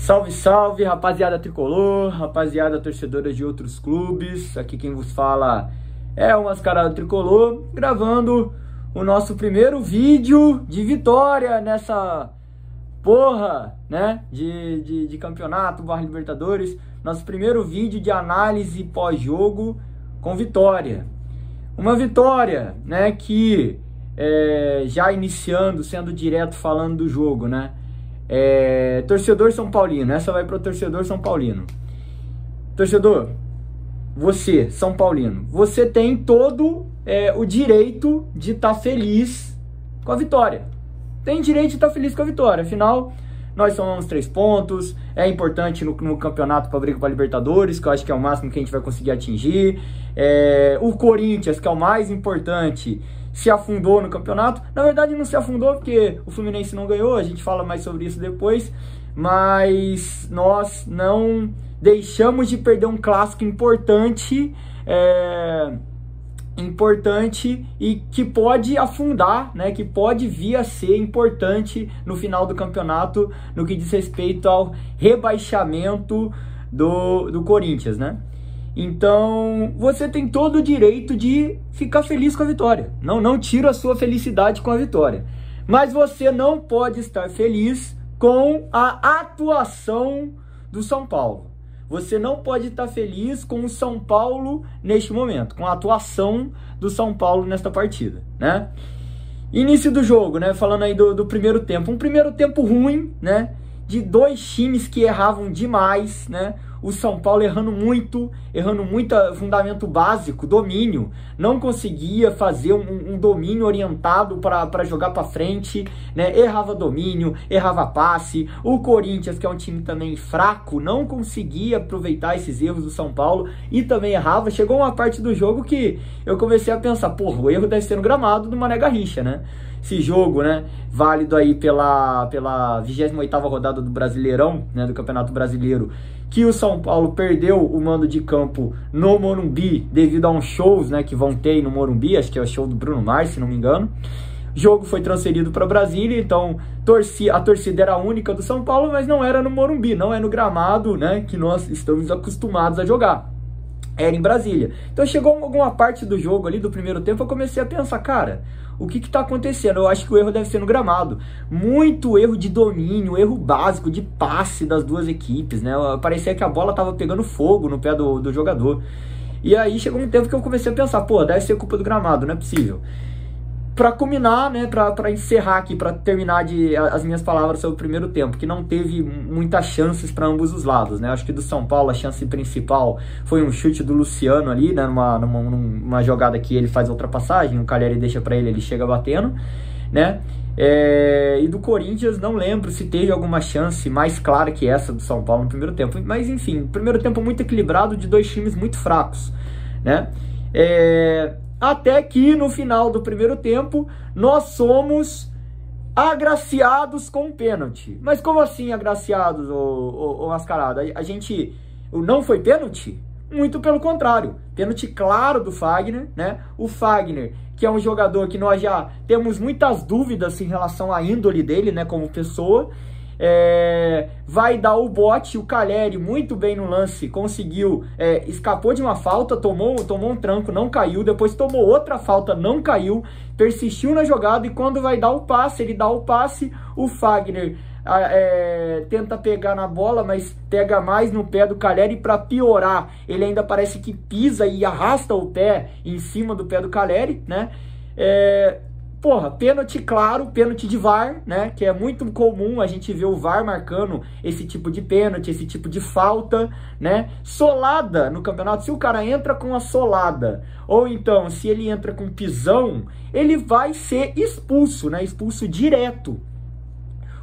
Salve, salve, rapaziada tricolor, rapaziada torcedora de outros clubes. Aqui quem vos fala é o Mascarado Tricolor, gravando o nosso primeiro vídeo de vitória nessa porra, né, de campeonato / Libertadores. Nosso primeiro vídeo de análise pós-jogo com vitória. Uma vitória, né, que já iniciando, sendo direto falando do jogo, né, torcedor São Paulino, essa vai para o torcedor São Paulino. Torcedor, você, São Paulino, você tem todo o direito de estar feliz com a vitória. Tem direito de estar feliz com a vitória, afinal, nós somos 3 pontos, é importante no campeonato para briga para Libertadores, que eu acho que é o máximo que a gente vai conseguir atingir. O Corinthians, que é o mais importante, se afundou no campeonato. Na verdade não se afundou porque o Fluminense não ganhou, a gente fala mais sobre isso depois, mas nós não deixamos de perder um clássico importante, e que pode afundar, né, que pode vir a ser importante no final do campeonato, no que diz respeito ao rebaixamento do Corinthians, né? Então, você tem todo o direito de ficar feliz com a vitória. Não tiro a sua felicidade com a vitória. Mas você não pode estar feliz com a atuação do São Paulo. Você não pode estar feliz com o São Paulo neste momento, com a atuação do São Paulo nesta partida, né? Início do jogo, né? Falando aí do primeiro tempo. Um primeiro tempo ruim, né? De 2 times que erravam demais, né? O São Paulo errando muito fundamento básico, domínio. Não conseguia fazer um domínio orientado para jogar para frente, né? Errava domínio, errava passe. O Corinthians, que é um time também fraco, não conseguia aproveitar esses erros do São Paulo e também errava. Chegou uma parte do jogo que eu comecei a pensar, porra, o erro deve ser no gramado do Mané Garrincha, né? Esse jogo, né, válido aí pela 28ª rodada do Brasileirão, né, do Campeonato Brasileiro, que o São Paulo perdeu o mando de campo no Morumbi devido a uns shows, né, que vão ter no Morumbi, acho que é o show do Bruno Mars, se não me engano. O jogo foi transferido para Brasília, então a torcida era única do São Paulo, mas não era no Morumbi, não é no gramado, né, que nós estamos acostumados a jogar. Era em Brasília. Então chegou alguma parte do jogo ali, do primeiro tempo, eu comecei a pensar, cara, o que está acontecendo? Eu acho que o erro deve ser no gramado. Muito erro de domínio, erro básico de passe das duas equipes, né? Parecia que a bola estava pegando fogo no pé do jogador. E aí chegou um tempo que eu comecei a pensar, pô, deve ser culpa do gramado, não é possível. Para culminar, né, para encerrar aqui, para terminar as minhas palavras sobre o primeiro tempo, que não teve muitas chances para ambos os lados, né? Acho que do São Paulo a chance principal foi um chute do Luciano ali, né, numa jogada que ele faz a ultrapassagem, o Calleri deixa para ele chega batendo, né? E do Corinthians não lembro se teve alguma chance mais clara que essa do São Paulo no primeiro tempo, mas enfim, primeiro tempo muito equilibrado de 2 times muito fracos, né? Até que no final do primeiro tempo nós somos agraciados com um pênalti. Mas como assim agraciados, ô Mascarado? A gente não foi pênalti? Muito pelo contrário. Pênalti claro do Fagner, né? O Fagner, que é um jogador que nós já temos muitas dúvidas em relação à índole dele, né, como pessoa. Vai dar o bote, o Calleri muito bem no lance, conseguiu, escapou de uma falta, tomou um tranco, não caiu, depois tomou outra falta, não caiu, persistiu na jogada e quando vai dar o passe, ele dá o passe, o Fagner tenta pegar na bola, mas pega mais no pé do Calleri. Para piorar, ele ainda parece que pisa e arrasta o pé em cima do pé do Calleri, né? Porra, pênalti claro, pênalti de VAR, né? Que é muito comum a gente ver o VAR marcando esse tipo de pênalti, esse tipo de falta, né? Solada no campeonato, se o cara entra com a solada, ou então se ele entra com pisão, ele vai ser expulso, né? Expulso direto.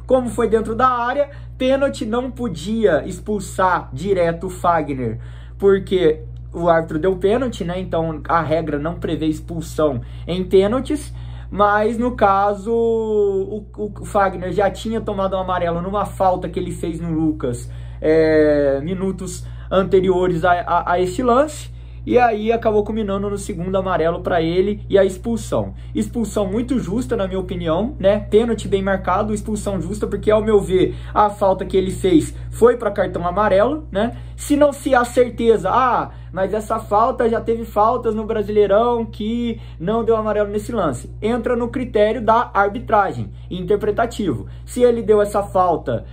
Como foi dentro da área, pênalti não podia expulsar direto o Fagner, porque o árbitro deu pênalti, né? Então a regra não prevê expulsão em pênaltis. Mas no caso, o Fagner já tinha tomado um amarelo numa falta que ele fez no Lucas minutos anteriores a este lance. e aí acabou culminando no segundo amarelo para ele e a expulsão. Expulsão muito justa, na minha opinião, né? Pênalti bem marcado, expulsão justa, porque ao meu ver, a falta que ele fez foi para cartão amarelo, né? Se não se há certeza, mas essa falta já teve faltas no Brasileirão que não deu amarelo nesse lance. Entra no critério da arbitragem, interpretativo. Se ele deu essa falta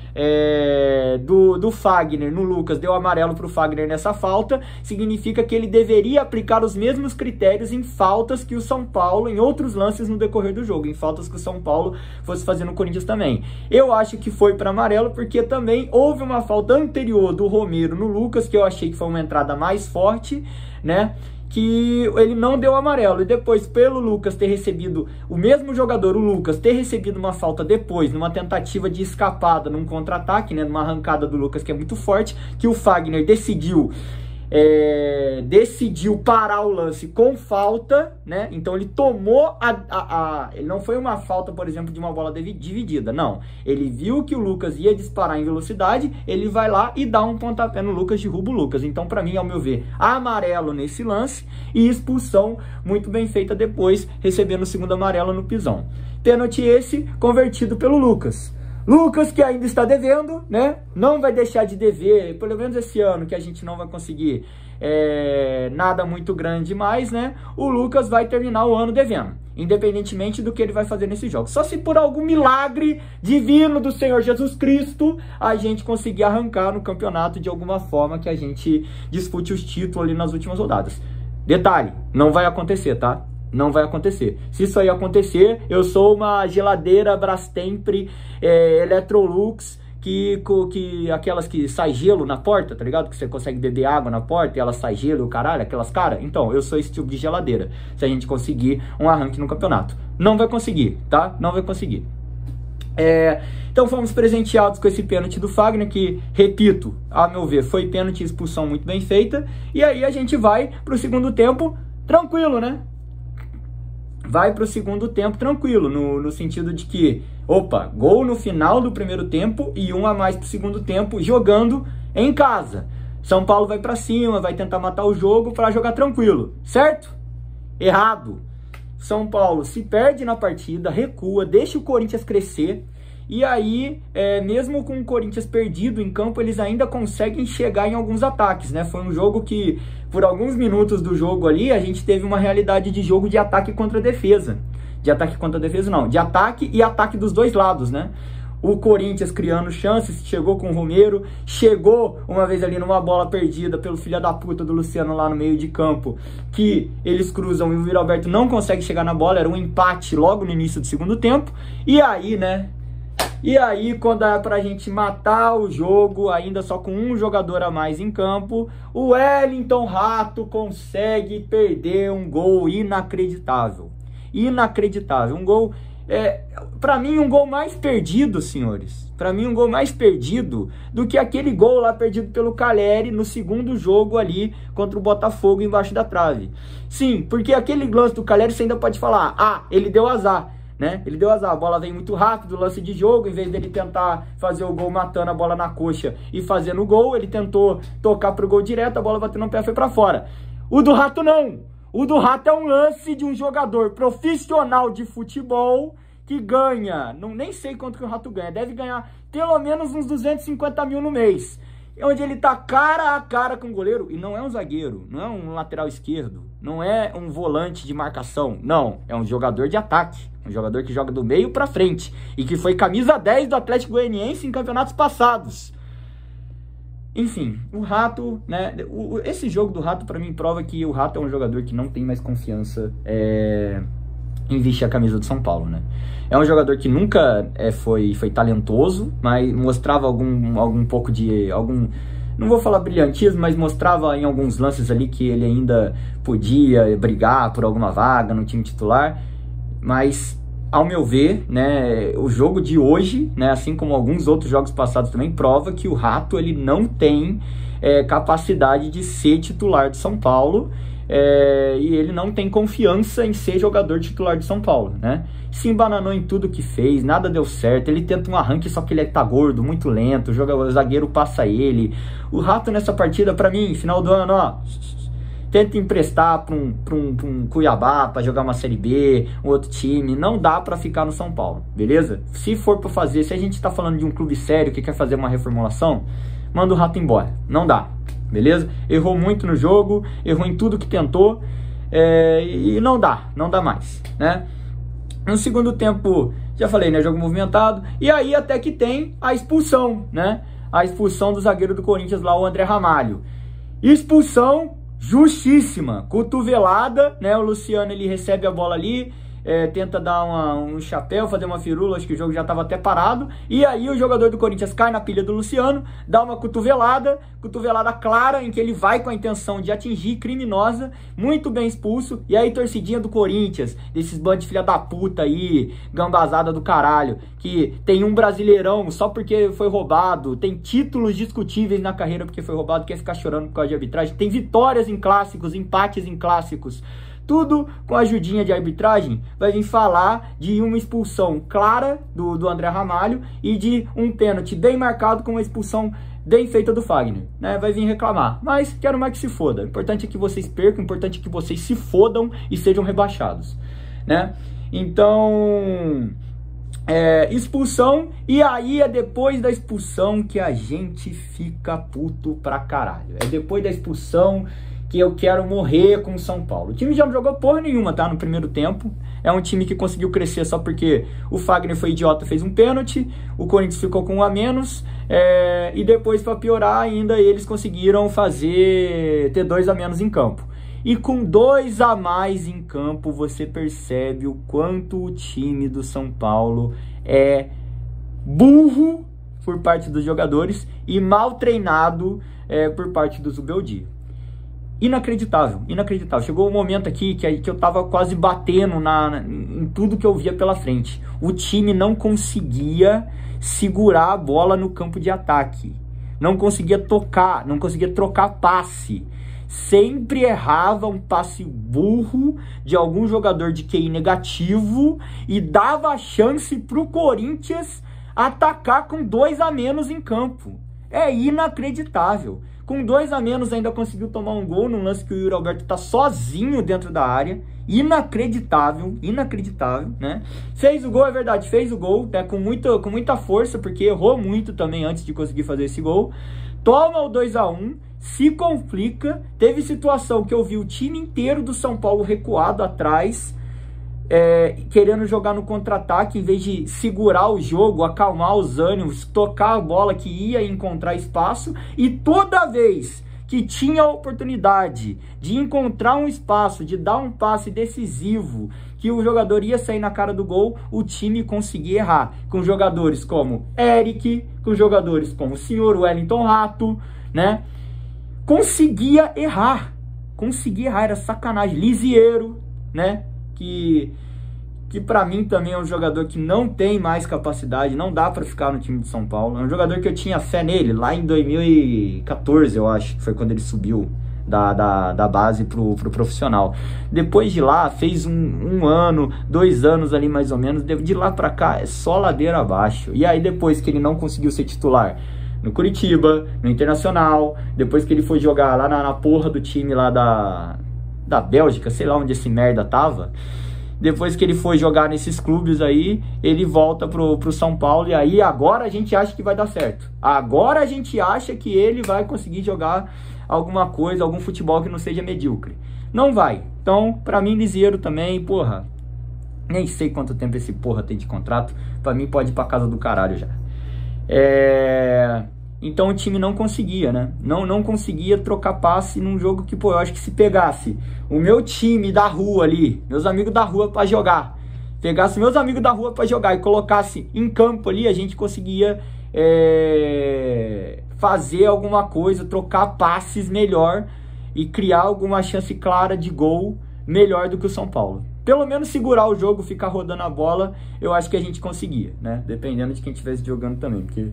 do Fagner no Lucas, deu amarelo para o Fagner nessa falta, significa que ele deveria aplicar os mesmos critérios em faltas que o São Paulo, em outros lances no decorrer do jogo, em faltas que o São Paulo fosse fazer no Corinthians também. Eu acho que foi para amarelo porque também houve uma falta anterior do Romero no Lucas, que eu achei que foi uma entrada mais forte, né? Que ele não deu amarelo, e depois pelo Lucas ter recebido, o mesmo jogador, o Lucas, ter recebido uma falta depois, numa tentativa de escapada, num contra-ataque, né, numa arrancada do Lucas que é muito forte, que o Fagner decidiu parar o lance com falta, né? Então ele tomou ele não foi uma falta, por exemplo, de uma bola dividida, não. Ele viu que o Lucas ia disparar em velocidade, ele vai lá e dá um pontapé no Lucas, derruba o Lucas. Então, para mim, ao meu ver, amarelo nesse lance e expulsão muito bem feita depois, recebendo o segundo amarelo no pisão. Pênalti esse convertido pelo Lucas. Lucas, que ainda está devendo, né? Não vai deixar de dever, pelo menos esse ano, que a gente não vai conseguir nada muito grande mais, né? O Lucas vai terminar o ano devendo, independentemente do que ele vai fazer nesse jogo. Só se por algum milagre divino do Senhor Jesus Cristo a gente conseguir arrancar no campeonato de alguma forma, que a gente dispute os títulos ali nas últimas rodadas. Detalhe, não vai acontecer, tá? Não vai acontecer. Se isso aí acontecer, eu sou uma geladeira Brastemp Electrolux, que aquelas que sai gelo na porta, tá ligado? Que você consegue beber água na porta e ela sai gelo e o caralho, aquelas caras. Então, eu sou esse tipo de geladeira, se a gente conseguir um arranque no campeonato. Não vai conseguir, tá? Não vai conseguir. Então fomos presenteados com esse pênalti do Fagner, que, repito, a meu ver, foi pênalti e expulsão muito bem feita. E aí a gente vai pro segundo tempo tranquilo, né? Vai para o segundo tempo tranquilo, no sentido de que, opa, gol no final do primeiro tempo e um a mais para o segundo tempo, jogando em casa. São Paulo vai para cima, vai tentar matar o jogo para jogar tranquilo, certo? Errado. São Paulo se perde na partida, recua, deixa o Corinthians crescer, e aí, mesmo com o Corinthians perdido em campo, eles ainda conseguem chegar em alguns ataques, né? Foi um jogo que, por alguns minutos do jogo ali, a gente teve uma realidade de jogo de ataque contra defesa. De ataque contra defesa, não. De ataque e ataque dos dois lados, né? O Corinthians criando chances, chegou com o Romero, chegou uma vez ali numa bola perdida pelo filho da puta do Luciano lá no meio de campo, que eles cruzam e o Yuri Alberto não consegue chegar na bola, era um empate logo no início do segundo tempo, e aí, né? E aí, quando é pra gente matar o jogo, ainda só com um jogador a mais em campo, o Wellington Rato consegue perder um gol inacreditável. Inacreditável. Um gol, pra mim, um gol mais perdido, senhores. Pra mim, um gol mais perdido do que aquele gol lá perdido pelo Caleri no segundo jogo ali contra o Botafogo embaixo da trave. Sim, porque aquele lance do Caleri você ainda pode falar, ele deu azar. Né? Ele deu azar, a bola vem muito rápido, lance de jogo, em vez dele tentar fazer o gol matando a bola na coxa e fazendo o gol, ele tentou tocar pro gol direto, a bola bateu no pé e foi pra fora. O do Rato não, o do Rato é um lance de um jogador profissional de futebol que ganha, nem sei quanto que o Rato ganha, deve ganhar pelo menos uns 250 mil no mês, onde ele tá cara a cara com o goleiro, e não é um zagueiro, não é um lateral esquerdo, não é um volante de marcação, não, é um jogador de ataque, um jogador que joga do meio pra frente, e que foi camisa 10 do Atlético Goianiense em campeonatos passados. Enfim, o Rato, né, esse jogo do Rato pra mim prova que o Rato é um jogador que não tem mais confiança em vestir a camisa do São Paulo, né? É um jogador que nunca foi talentoso, mas mostrava algum pouco de... não vou falar brilhantismo, mas mostrava em alguns lances ali que ele ainda podia brigar por alguma vaga no time titular. Mas, ao meu ver, né, o jogo de hoje, né, assim como alguns outros jogos passados também, prova que o Rato ele não tem capacidade de ser titular de São Paulo. E ele não tem confiança em ser jogador titular de São Paulo, né? Se embananou em tudo que fez, nada deu certo, ele tenta um arranque, só que ele tá gordo, muito lento, o zagueiro passa ele. O Rato nessa partida, pra mim, final do ano, ó, tenta emprestar para um Cuiabá, para jogar uma Série B, um outro time. Não dá para ficar no São Paulo, beleza? Se for para fazer, se a gente tá falando de um clube sério que quer fazer uma reformulação, manda o Rato embora. Não dá, beleza? Errou muito no jogo, errou em tudo que tentou, e não dá mais, né? No segundo tempo, já falei, né? Jogo movimentado. E aí até que tem a expulsão, né? A expulsão do zagueiro do Corinthians lá, o André Ramalho. Expulsão justíssima, cotovelada, né? O Luciano, ele recebe a bola ali, tenta dar um chapéu, fazer uma firula, acho que o jogo já estava até parado, e aí o jogador do Corinthians cai na pilha do Luciano, dá uma cotovelada clara, em que ele vai com a intenção de atingir, criminosa, muito bem expulso, e aí torcidinha do Corinthians, desses bandos de filha da puta aí, gambazada do caralho, que tem um brasileirão só porque foi roubado, tem títulos discutíveis na carreira porque foi roubado, quer ficar chorando por causa de arbitragem, tem vitórias em clássicos, empates em clássicos, tudo com a ajudinha de arbitragem, vai vir falar de uma expulsão clara do André Ramalho e de um pênalti bem marcado com uma expulsão bem feita do Fagner, né? Vai vir reclamar, mas quero mais que se foda. O importante é que vocês percam, o importante é que vocês se fodam e sejam rebaixados, né? Então, expulsão, e aí é depois da expulsão que a gente fica puto pra caralho. É depois da expulsão que eu quero morrer com o São Paulo. O time já não jogou porra nenhuma, tá? No primeiro tempo. É um time que conseguiu crescer só porque o Fagner foi idiota, fez um pênalti, o Corinthians ficou com um a menos, e depois, para piorar ainda, eles conseguiram ter 2 a menos em campo. E com 2 a mais em campo, você percebe o quanto o time do São Paulo é burro por parte dos jogadores e mal treinado por parte do Zubeldia. Inacreditável, inacreditável. Chegou um momento aqui que eu tava quase batendo em tudo que eu via pela frente. O time não conseguia segurar a bola no campo de ataque. Não conseguia tocar, não conseguia trocar passe. Sempre errava um passe burro de algum jogador de QI negativo e dava a chance pro Corinthians atacar com 2 a menos em campo. É inacreditável. Com 2 a menos ainda conseguiu tomar um gol num lance que o Yuri Alberto tá sozinho dentro da área. Inacreditável, inacreditável, né? Fez o gol, é verdade, fez o gol, né? com muita força, porque errou muito também antes de conseguir fazer esse gol. Toma o 2 a 1, se complica. Teve situação que eu vi o time inteiro do São Paulo recuado atrás, querendo jogar no contra-ataque, em vez de segurar o jogo, acalmar os ânimos, tocar a bola que ia encontrar espaço, e toda vez que tinha a oportunidade de encontrar um espaço, de dar um passe decisivo, que o jogador ia sair na cara do gol, o time conseguia errar, com jogadores como Eric, com jogadores como o senhor Wellington Rato, né? Conseguia errar, era sacanagem. Lisieiro, né? Que pra mim também é um jogador que não tem mais capacidade, não dá pra ficar no time de São Paulo. É um jogador que eu tinha fé nele lá em 2014, eu acho, que foi quando ele subiu da base pro profissional. Depois de lá, fez um ano, 2 anos ali mais ou menos, de lá pra cá é só ladeira abaixo. E aí depois que ele não conseguiu ser titular no Curitiba, no Internacional, depois que ele foi jogar lá na porra do time lá da Bélgica, sei lá onde esse merda tava, depois que ele foi jogar nesses clubes aí, ele volta pro São Paulo, e aí agora a gente acha que vai dar certo. Agora a gente acha que ele vai conseguir jogar alguma coisa, algum futebol que não seja medíocre. Não vai. Então, pra mim, Lisieiro também, porra, nem sei quanto tempo esse porra tem de contrato, pra mim pode ir pra casa do caralho já. Então o time não conseguia, né? Não conseguia trocar passe num jogo que, pô, eu acho que se pegasse o meu time da rua ali, meus amigos da rua pra jogar, pegasse meus amigos da rua pra jogar e colocasse em campo ali, a gente conseguia fazer alguma coisa, trocar passes melhor e criar alguma chance clara de gol melhor do que o São Paulo. Pelo menos segurar o jogo, ficar rodando a bola, eu acho que a gente conseguia, né? Dependendo de quem estivesse jogando também, porque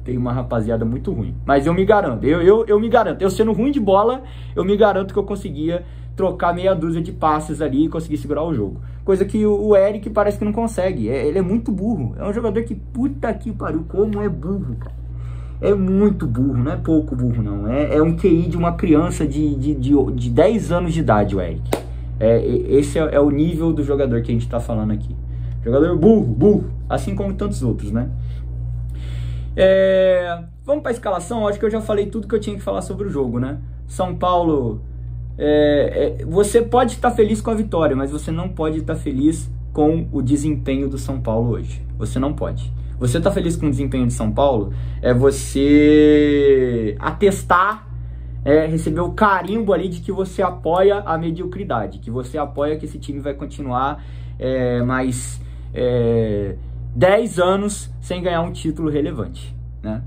tem uma rapaziada muito ruim. Mas eu me garanto, eu me garanto. Eu sendo ruim de bola, eu me garanto que eu conseguia trocar meia dúzia de passes ali e conseguir segurar o jogo. Coisa que o Eric parece que não consegue. Ele é muito burro. É um jogador que, puta que pariu, como é burro, cara. é muito burro, não é pouco burro não, é um QI de uma criança de 10 anos de idade, o Eric. Esse é o nível do jogador que a gente tá falando aqui. Jogador burro, assim como tantos outros, né? Vamos para a escalação. Acho que eu já falei tudo que eu tinha que falar sobre o jogo, né? São Paulo, você pode estar feliz com a vitória, mas você não pode estar feliz com o desempenho do São Paulo hoje. Você não pode. Você tá feliz com o desempenho de São Paulo, você atestar, receber o carimbo ali de que você apoia a mediocridade, que você apoia que esse time vai continuar mais 10 anos sem ganhar um título relevante, né?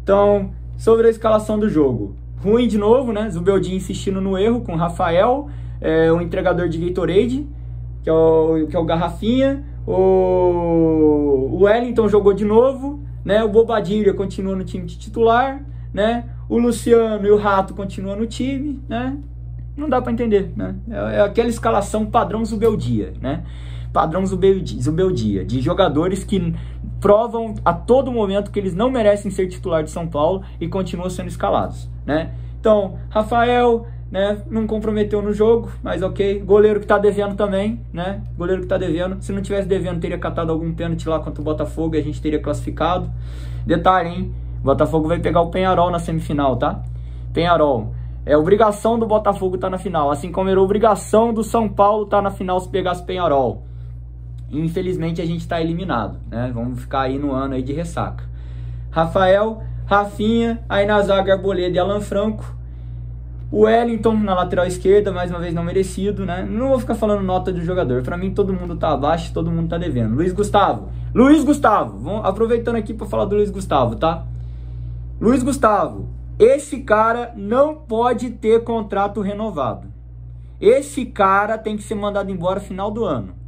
Então, sobre a escalação do jogo, ruim de novo, né? Zubeldia insistindo no erro com o Rafael, o entregador de Gatorade, que é o Garrafinha. O Wellington jogou de novo, né? O Bobadilha continua no time de titular, né? O Luciano e o Rato continuam no time, né? Não dá para entender, né? É aquela escalação padrão Zubeldia, né? Padrão Zubeldia, de jogadores que provam a todo momento que eles não merecem ser titular de São Paulo e continuam sendo escalados, né? Então, Rafael, né, não comprometeu no jogo, mas ok. Goleiro que tá devendo também, né? Goleiro que tá devendo. Se não tivesse devendo, teria catado algum pênalti lá contra o Botafogo e a gente teria classificado. Detalhe, hein? O Botafogo vai pegar o Peñarol na semifinal, tá? Peñarol. É obrigação do Botafogo tá na final, assim como era obrigação do São Paulo tá na final se pegasse Peñarol. Infelizmente a gente tá eliminado, né? Vamos ficar aí no ano aí de ressaca. Rafael, Rafinha, aí na zaga Arboleda e Alan Franco. O Wellington na lateral esquerda, mais uma vez não merecido, né? Não vou ficar falando nota do jogador. Pra mim todo mundo tá abaixo, todo mundo tá devendo. Luiz Gustavo, vamos aproveitando aqui pra falar do Luiz Gustavo, tá? Luiz Gustavo, esse cara não pode ter contrato renovado. Esse cara tem que ser mandado embora no final do ano.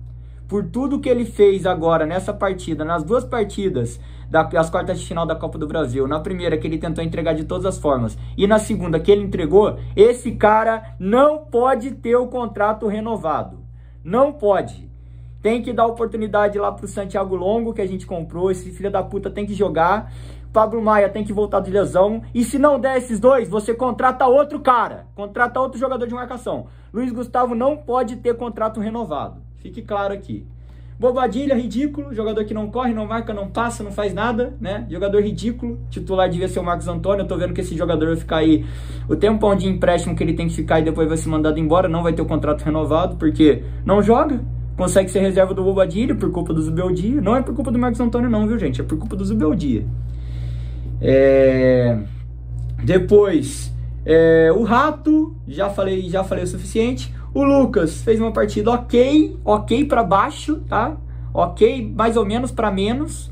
Por tudo que ele fez agora nessa partida, nas duas partidas das quartas de final da Copa do Brasil, na primeira que ele tentou entregar de todas as formas e na segunda que ele entregou, esse cara não pode ter o contrato renovado. Não pode. Tem que dar oportunidade lá pro Santiago Longo, que a gente comprou. Esse filho da puta tem que jogar. Pablo Maia tem que voltar de lesão. E se não der esses dois, você contrata outro cara. Contrata outro jogador de marcação. Luiz Gustavo não pode ter contrato renovado. Fique claro aqui. Bobadilha, ridículo. Jogador que não corre, não marca, não passa, não faz nada, né? Jogador ridículo. Titular devia ser o Marcos Antônio. Eu tô vendo que esse jogador vai ficar aí o tempão de empréstimo que ele tem que ficar e depois vai ser mandado embora. Não vai ter o contrato renovado porque não joga. Consegue ser reserva do Bobadilha por culpa do Zubeldia. Não é por culpa do Marcos Antônio não, viu, gente? É por culpa do Zubeldia. Depois, o Rato, já falei o suficiente. O Lucas fez uma partida ok para baixo, tá? Ok, mais ou menos para menos.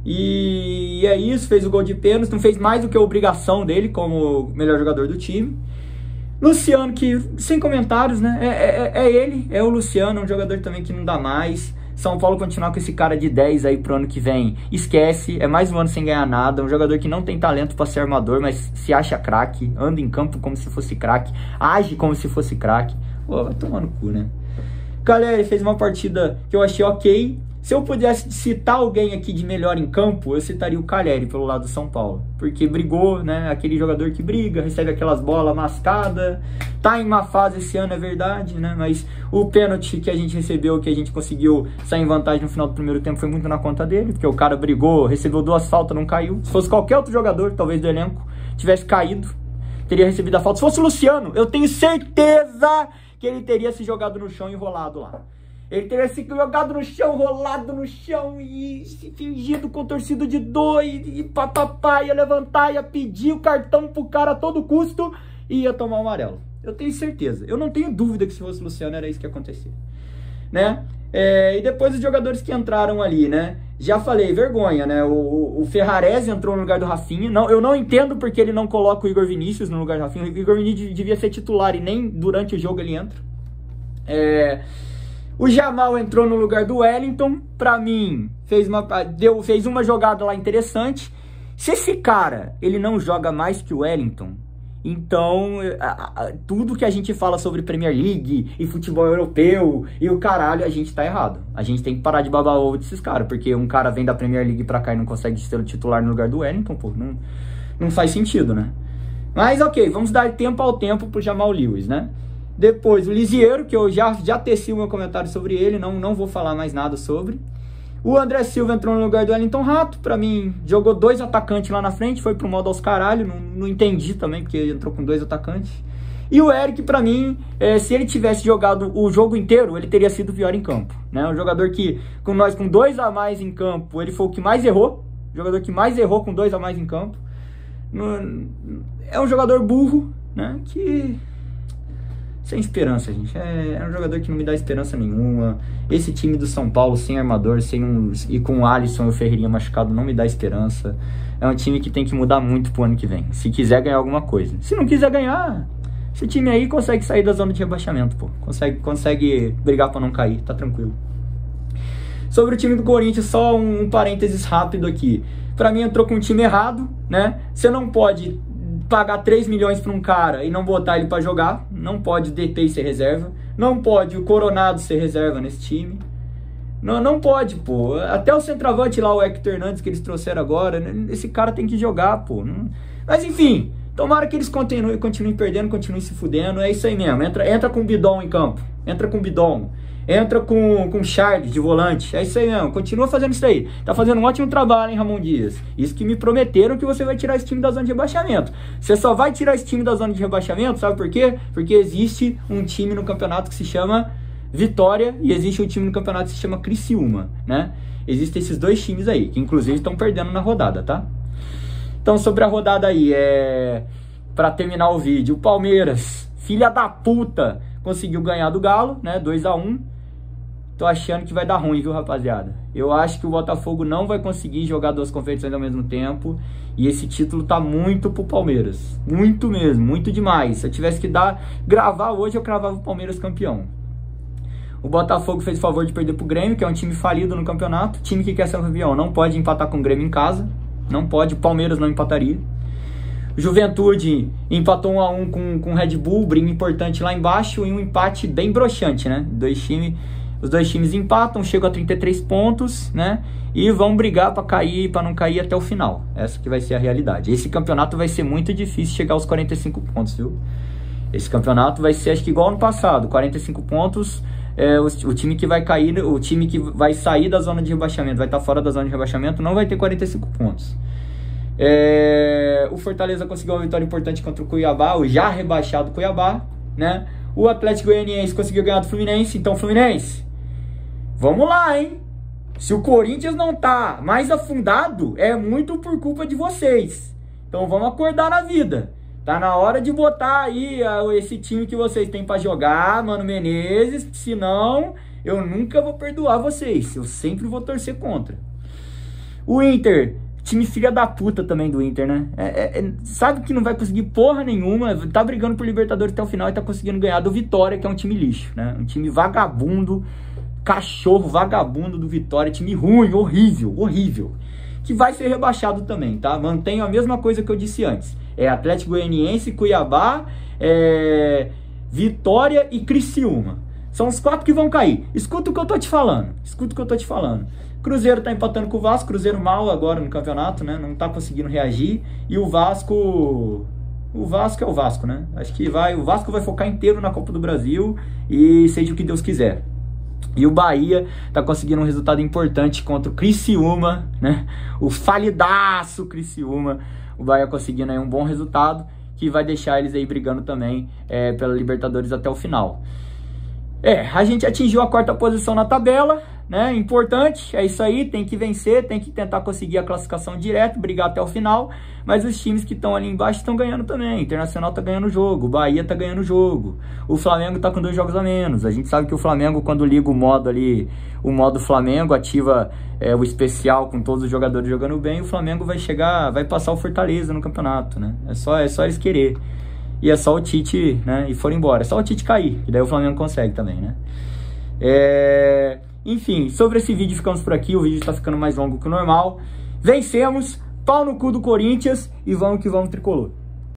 E é isso, fez o gol de pênalti, não fez mais do que a obrigação dele como melhor jogador do time. Luciano, que sem comentários, né? Ele, é o Luciano, um jogador também que não dá mais. São Paulo continuar com esse cara de 10 aí pro ano que vem, esquece, é mais um ano sem ganhar nada, um jogador que não tem talento pra ser armador, mas se acha craque, anda em campo como se fosse craque, age como se fosse craque. Pô, vai tomar no cu, né? Caleri fez uma partida que eu achei ok. Se eu pudesse citar alguém aqui de melhor em campo, eu citaria o Caleri pelo lado do São Paulo. Porque brigou, né? Aquele jogador que briga, recebe aquelas bolas mascadas. Tá em má fase esse ano, é verdade, né? Mas o pênalti que a gente recebeu, que a gente conseguiu sair em vantagem no final do primeiro tempo, foi muito na conta dele. Porque o cara brigou, recebeu 2 faltas, não caiu. Se fosse qualquer outro jogador, talvez do elenco, tivesse caído, teria recebido a falta. Se fosse o Luciano, eu tenho certeza que ele teria se jogado no chão e enrolado lá. Ele teria se jogado no chão, rolado no chão e se fingido com torcido de dor e papapá, ia levantar, ia pedir o cartão pro cara a todo custo e ia tomar o amarelo. Eu tenho certeza. Eu não tenho dúvida que se fosse o Luciano era isso que ia acontecer, né? E depois os jogadores que entraram ali, né? Já falei, vergonha, né? O Ferrarese entrou no lugar do Rafinha. Não, eu não entendo porque ele não coloca o Igor Vinícius no lugar do Rafinha. O Igor Vinícius devia ser titular e nem durante o jogo ele entra. O Jamal entrou no lugar do Wellington. Pra mim, fez uma jogada lá interessante. Se esse cara, ele não joga mais que o Wellington, Então, tudo que a gente fala sobre Premier League e futebol europeu e o caralho, a gente tá errado. A gente tem que parar de babar ovo desses caras, porque um cara vem da Premier League pra cá e não consegue ser o titular no lugar do Wellington, pô, não faz sentido, né? Mas ok, vamos dar tempo ao tempo pro Jamal Lewis, né? Depois o Lisieiro, que eu já teci o meu comentário sobre ele, não vou falar mais nada sobre. O André Silva entrou no lugar do Wellington Rato, pra mim, jogou 2 atacantes lá na frente, foi pro modo aos caralho, não entendi também, porque entrou com 2 atacantes. E o Eric, pra mim, se ele tivesse jogado o jogo inteiro, ele teria sido pior em campo, né? Um jogador que, com 2 a mais em campo, ele foi o que mais errou, o jogador que mais errou com 2 a mais em campo. É um jogador burro, né? Que... sem esperança, gente. É um jogador que não me dá esperança nenhuma. Esse time do São Paulo, sem armador, e com o Alisson e o Ferreirinha machucado, não me dá esperança. É um time que tem que mudar muito pro ano que vem, se quiser ganhar alguma coisa. Se não quiser ganhar, esse time aí consegue sair da zona de rebaixamento, pô. Consegue brigar pra não cair, tá tranquilo. Sobre o time do Corinthians, só um parênteses rápido aqui. Pra mim, entrou com um time errado, né? Você não pode pagar 3 milhões para um cara e não botar ele para jogar. Não pode o DP ser reserva. Não pode o Coronado ser reserva nesse time. Não pode, pô. Até o centroavante lá, o Hector Hernandes, que eles trouxeram agora, esse cara tem que jogar, pô. Mas enfim, tomara que eles continuem perdendo, continuem se fudendo. É isso aí mesmo. Entra com o Bidon em campo. Entra com o Bidon. Entra com o Charles de volante. É isso aí mesmo. Continua fazendo isso aí. Tá fazendo um ótimo trabalho, hein, Ramon Dias? Isso que me prometeram que você vai tirar esse time da zona de rebaixamento. Você só vai tirar esse time da zona de rebaixamento, sabe por quê? Porque existe um time no campeonato que se chama Vitória e existe um time no campeonato que se chama Criciúma, né? Existem esses 2 times aí, que inclusive estão perdendo na rodada, tá? Então, sobre a rodada aí, pra terminar o vídeo, o Palmeiras, filha da puta, conseguiu ganhar do Galo, né? 2 a 1. Tô achando que vai dar ruim, viu, rapaziada? Eu acho que o Botafogo não vai conseguir jogar 2 competições ao mesmo tempo. E esse título tá muito pro Palmeiras. Muito mesmo, muito demais. Se eu tivesse que gravar hoje, eu cravava o Palmeiras campeão. O Botafogo fez o favor de perder pro Grêmio, que é um time falido no campeonato. Time que quer ser campeão não pode empatar com o Grêmio em casa. Não pode, o Palmeiras não empataria. Juventude empatou 1 a 1 com o Red Bull, briga importante lá embaixo. E um empate bem broxante, né? Os 2 times empatam, chegam a 33 pontos, né? E vão brigar para não cair até o final. Essa que vai ser a realidade. Esse campeonato vai ser muito difícil chegar aos 45 pontos, viu? Esse campeonato vai ser, acho que igual ano passado, 45 pontos. O time que vai cair, o time que vai sair da zona de rebaixamento, vai estar fora da zona de rebaixamento, não vai ter 45 pontos. O Fortaleza conseguiu uma vitória importante contra o Cuiabá, o já rebaixado Cuiabá, né? O Atlético Goianiense conseguiu ganhar do Fluminense. Então, Fluminense, vamos lá, hein? Se o Corinthians não tá mais afundado, é muito por culpa de vocês. Então vamos acordar na vida. Tá na hora de botar aí esse time que vocês têm pra jogar, Mano Menezes. Senão, eu nunca vou perdoar vocês. Eu sempre vou torcer contra. O Inter, time filha da puta também do Inter, né? Sabe que não vai conseguir porra nenhuma. Tá brigando por Libertadores até o final e tá conseguindo ganhar do Vitória, que é um time lixo, né? Um time vagabundo. Cachorro vagabundo do Vitória, time ruim, horrível, que vai ser rebaixado também, tá? Mantenho a mesma coisa que eu disse antes, Atlético Goianiense, Cuiabá, Vitória e Criciúma, são os 4 que vão cair. Escuta o que eu tô te falando, Cruzeiro tá empatando com o Vasco, Cruzeiro mal agora no campeonato, né? Não tá conseguindo reagir, e o Vasco é o Vasco, né? Acho que o Vasco vai focar inteiro na Copa do Brasil e seja o que Deus quiser. E o Bahia tá conseguindo um resultado importante contra o Criciúma, né? O falidaço Criciúma. O Bahia conseguindo aí um bom resultado, que vai deixar eles aí brigando também pela Libertadores até o final. A gente atingiu a 4ª posição na tabela, né? Importante, é isso aí, tem que vencer, tem que tentar conseguir a classificação direto, brigar até o final. Mas os times que estão ali embaixo estão ganhando também. O Internacional tá ganhando o jogo, o Bahia tá ganhando o jogo, o Flamengo tá com 2 jogos a menos. A gente sabe que o Flamengo, quando liga o modo ali, o modo Flamengo, ativa o especial com todos os jogadores jogando bem, o Flamengo vai passar o Fortaleza no campeonato, né? É só eles querer. E é só o Tite, né, e for embora. É só o Tite cair, e daí o Flamengo consegue também, né? Enfim, sobre esse vídeo ficamos por aqui. O vídeo está ficando mais longo que o normal. Vencemos, pau no cu do Corinthians e vamos que vamos, tricolor.